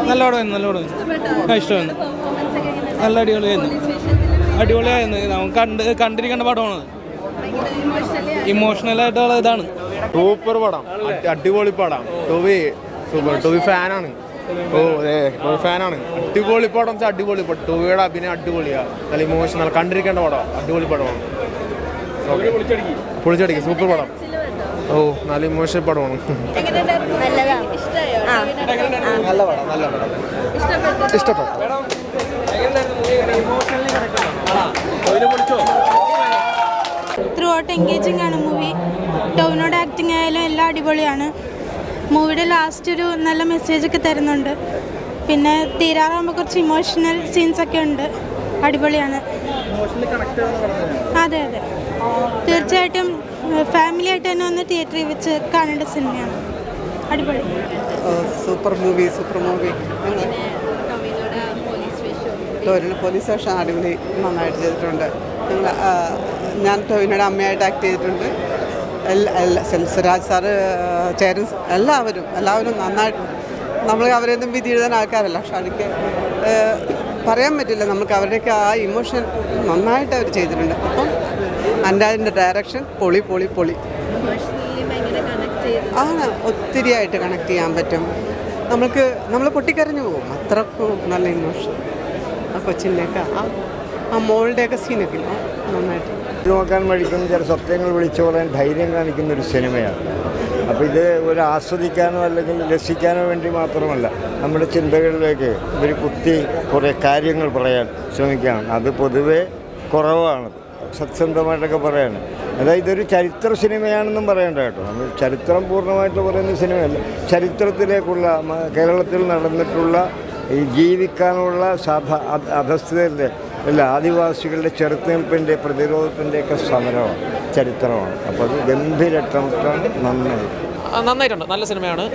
നല്ല പടമായിരുന്നു. ഇഷ്ടമാണ്. നല്ല അടിപൊളിയായിരുന്നു. നമുക്ക് കണ്ടിരിക്കേണ്ട പടമാണ്. ഇമോഷണലായിട്ടുള്ള ഇതാണ്. സൂപ്പർ പടം, അടിപൊളി പടം. ടോവി ഫാനാണ്. ഫാനാണ്. അടിപൊളി പടം, അടിപൊളി പടം. ടോവിയുടെ അഭിനയം അടിപൊളിയാണ്. നല്ല ഇമോഷണൽ, കണ്ടിരിക്കേണ്ട പടം, അടിപൊളി പടമാണ്. പൊളിച്ചടിക്ക്, സൂപ്പർ പടം. നല്ല ഇമോഷണൽ പടമാണ്. നല്ല പടം, നല്ല പടം, ഇഷ്ടപ്പെട്ടു. ത്രൂ ഔട്ട് എൻഗേജിങ് ആണ് മൂവി. ടോവിനോട് ആക്ടിങ് ആയാലും എല്ലാം അടിപൊളിയാണ്. മൂവിയുടെ ലാസ്റ്റ് ഒരു നല്ല മെസ്സേജൊക്കെ തരുന്നുണ്ട്. പിന്നെ തീരാറാകുമ്പോൾ കുറച്ച് ഇമോഷണൽ സീൻസൊക്കെ ഉണ്ട്. അടിപൊളിയാണ്. അതെ അതെ, തീർച്ചയായിട്ടും ഫാമിലി ആയിട്ട് തന്നെ ഒന്ന് തിയേറ്ററിൽ വെച്ച് കാണേണ്ട സിനിമയാണ്. അടിപൊളി. Super movie. പോലീസ് വേഷം അടിപൊളി, നന്നായിട്ട് ചെയ്തിട്ടുണ്ട്. ഞാൻ ടോവിനോട് അമ്മയായിട്ട് ആക്ട് ചെയ്തിട്ടുണ്ട്. സുരാജ് സാറ്, ചേരൻ, എല്ലാവരും നന്നായിട്ട്. നമ്മൾ അവരെയൊന്നും വിധി എഴുതാൻ ആൾക്കാരല്ല, പക്ഷെ അതൊക്കെ പറയാൻ പറ്റില്ല. നമുക്ക് അവരുടെയൊക്കെ ആ ഇമോഷൻ നന്നായിട്ട് അവർ ചെയ്തിട്ടുണ്ട്. അപ്പം അതിൻ്റെ ഡയറക്ഷൻ പൊളി. ആണ്, ഒത്തിരിയായിട്ട് കണക്ട് ചെയ്യാൻ പറ്റും. നമ്മൾ പൊട്ടിക്കരഞ്ഞു പോകും, അത്രക്കും നല്ല ഇമോഷൻ. ആ കൊച്ചിൻ്റെയൊക്കെ ആ മോളുടെയൊക്കെ സീനൊക്കെ നന്നായിട്ട് നോക്കാൻ മടിക്കുന്ന ചില സത്യങ്ങൾ വിളിച്ചു പറയാൻ ധൈര്യം കാണിക്കുന്ന ഒരു സിനിമയാണ്. അപ്പോൾ ഇത് ഒരു ആസ്വദിക്കാനോ അല്ലെങ്കിൽ രസിക്കാനോ വേണ്ടി മാത്രമല്ല, നമ്മുടെ ചിന്തകളിലേക്ക് ഇവർ കുത്തി കുറേ കാര്യങ്ങൾ പറയാൻ ശ്രമിക്കുകയാണ്. അത് പൊതുവെ കുറവാണ്, സത്യസന്ധമായിട്ടൊക്കെ പറയാണ്. അതായത് ഇതൊരു ചരിത്ര സിനിമയാണെന്നും പറയേണ്ട കേട്ടോ. നമ്മൾ ചരിത്രം പൂർണ്ണമായിട്ട് പറയുന്ന സിനിമയല്ല, ചരിത്രത്തിലേക്കുള്ള കേരളത്തിൽ നടന്നിട്ടുള്ള ഈ ജീവിക്കാനുള്ള അധസ്ഥിതരുടെ ആദിവാസികളുടെ ചെറുത്തുനിൽപ്പിൻ്റെ പ്രതിരോധത്തിൻ്റെയൊക്കെ സമരമാണ്, ചരിത്രമാണ്. അപ്പോൾ അത് ഗംഭീരമായിട്ടാണ്, നന്നായിട്ടുണ്ട്. നല്ല സിനിമയാണ്.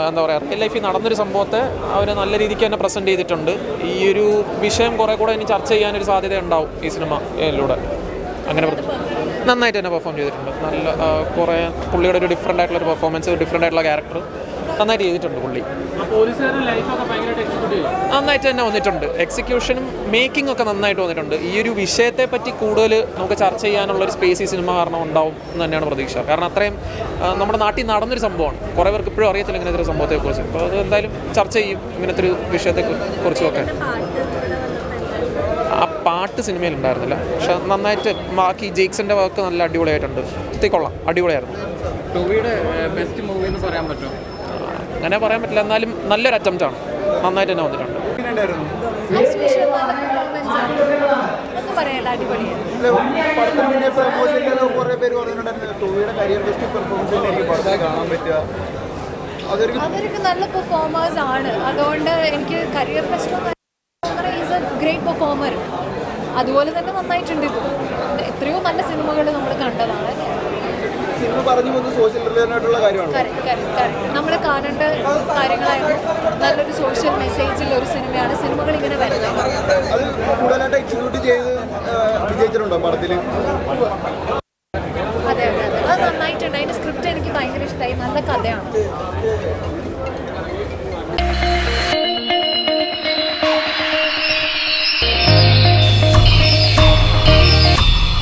എന്താ പറയുക, റിയൽ ലൈഫിൽ നടന്നൊരു സംഭവത്തെ അവർ നല്ല രീതിക്ക് തന്നെ പ്രസൻറ്റ് ചെയ്തിട്ടുണ്ട്. ഈ ഒരു വിഷയം കുറേ കൂടെ ഇനി ചർച്ച ചെയ്യാനൊരു സാധ്യത ഉണ്ടാവും ഈ സിനിമയിലൂടെ. അങ്ങനെ നന്നായിട്ട് തന്നെ പെർഫോം ചെയ്തിട്ടുണ്ട്. നല്ല കുറേ പുള്ളിയുടെ ഒരു ഡിഫറെൻ്റ് ആയിട്ടുള്ളൊരു പെർഫോമൻസ്, ഡിഫറെൻ്റ് ആയിട്ടുള്ള ക്യാരക്ടർ നന്നായിട്ട് ചെയ്തിട്ടുണ്ട് പുള്ളി. നന്നായിട്ട് തന്നെ വന്നിട്ടുണ്ട്. എക്സിക്യൂഷനും മേക്കിംഗ് ഒക്കെ നന്നായിട്ട് വന്നിട്ടുണ്ട്. ഈ ഒരു വിഷയത്തെ പറ്റി കൂടുതൽ നമുക്ക് ചർച്ച ചെയ്യാനുള്ളൊരു സ്പേസ് ഈ സിനിമ കാരണം ഉണ്ടാവും എന്ന് തന്നെയാണ് പ്രതീക്ഷ. കാരണം അത്രയും നമ്മുടെ നാട്ടിൽ നടന്നൊരു സംഭവമാണ്. കുറേ പേർക്ക് ഇപ്പോഴും അറിയത്തില്ല ഇങ്ങനത്തെ ഒരു സംഭവത്തെക്കുറിച്ച്. അപ്പോൾ അത് എന്തായാലും ചർച്ച ചെയ്യും ഇങ്ങനത്തെ ഒരു വിഷയത്തെക്കുറിച്ചുമൊക്കെ. ആ പാട്ട് സിനിമയിൽ ഉണ്ടായിരുന്നില്ല, പക്ഷെ നന്നായിട്ട് ബാക്കി ജെയ്ക്സിൻ്റെ വർക്ക് നല്ല അടിപൊളിയായിട്ടുണ്ട്. കൊള്ളാം, അടിപൊളിയായിരുന്നു. ടോവിയുടെ ബെസ്റ്റ് മൂവി എന്ന് പറയാൻ പറ്റുമോ? അങ്ങനെ പറയാൻ പറ്റില്ല, എന്നാലും നല്ലൊരു അറ്റംപ്റ്റാണ്. നന്നായിട്ട് തന്നെ വന്നിട്ടുണ്ട്. അവർക്ക് നല്ല പെർഫോമേഴ്സ് ആണ്. അതുകൊണ്ട് എനിക്ക് career best is A great performer. അതുപോലെ തന്നെ നന്നായിട്ടുണ്ട്. ഇത് എത്രയോ നല്ല സിനിമകൾ നമ്മൾ കണ്ടതാണ്. നമ്മൾ കാണേണ്ട കാര്യങ്ങളായിരുന്നു. നല്ലൊരു സോഷ്യൽ മെസ്സേജിൽ ഒരു സിനിമയാണ്. സിനിമകൾ ഇങ്ങനെ വരുന്നത്. അതെ, അത് നന്നായിട്ടുണ്ട്. അതിൻ്റെ സ്ക്രിപ്റ്റ് എനിക്ക് ഭയങ്കര ഇഷ്ടമായി. നല്ല കഥയാണ്.